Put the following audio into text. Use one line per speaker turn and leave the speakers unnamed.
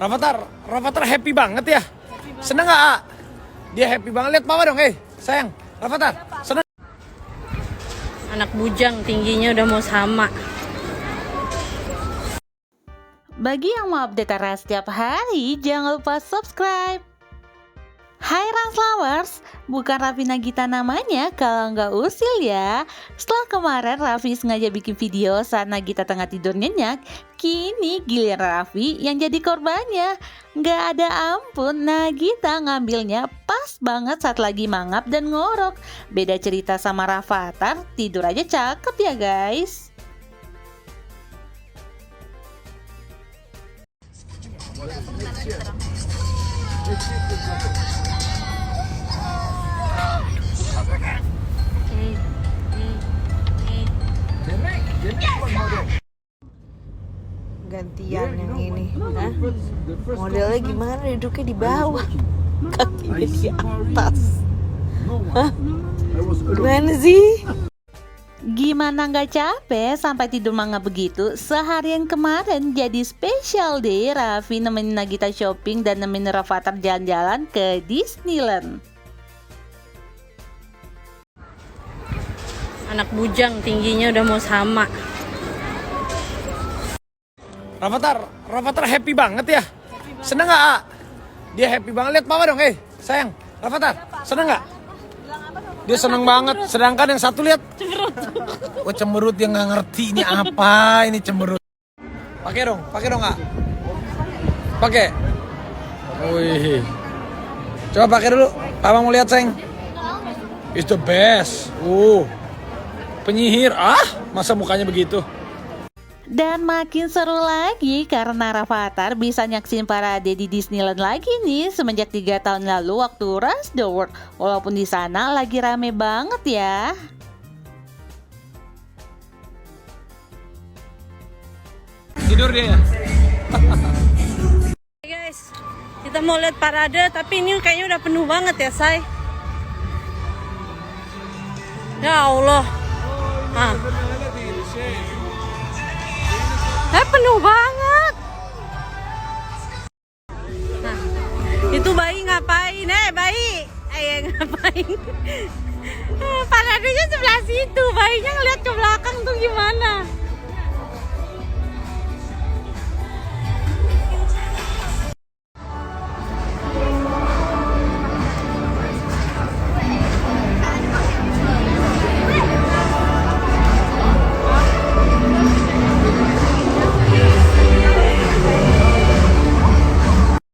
Rafathar happy banget ya. Seneng nggak, A? Dia happy banget. Lihat mama dong, sayang. Rafathar, seneng.
Anak bujang tingginya udah mau sama.
Bagi yang mau update Tara setiap hari, jangan lupa subscribe. Hai Rans Lovers, bukan Raffi Nagita namanya kalau nggak usil ya. Setelah kemarin Raffi sengaja bikin video saat Nagita tengah tidur nyenyak, kini giliran Raffi yang jadi korbannya. Nggak ada ampun, Nagita ngambilnya pas banget saat lagi mangap dan ngorok. Beda cerita sama Rafathar, tidur aja cakep ya guys.
Gantian yang ini, modelnya gimana? Duduknya di bawah, kakinya di atas. Hah? Gimana sih?
Gimana nggak capek sampai tidur mangga begitu? Seharian kemarin jadi spesial deh. Raffi nemenin Nagita shopping dan nemenin Rafathar jalan-jalan ke Disneyland.
Anak bujang tingginya udah mau sama.
Rafathar happy banget ya. Seneng nggak, A? Dia happy banget. Lihat mama dong, sayang. Rafathar, seneng nggak? Dia seneng banget. Sedangkan yang satu lihat cemberut. Cemberut, dia nggak ngerti ini apa. Ini cemberut. Pakai dong, A. Pakai. Wih. Coba pakai dulu. Papa mau lihat, sayang. It's the best. Penyihir. Masa mukanya begitu?
Dan makin seru lagi karena Rafathar bisa nyaksin parade di Disneyland lagi nih semenjak 3 tahun lalu waktu Rush the World. Walaupun di sana lagi rame banget ya.
Tidur dia ya?
Guys, kita mau lihat parade tapi ini kayaknya udah penuh banget ya, Say. Ya Allah. Penuh banget. Nah, itu bayi ngapain? Bayi. Ngapain? Paradenya sebelah situ. Bayinya ngeliat ke belakang tuh gimana?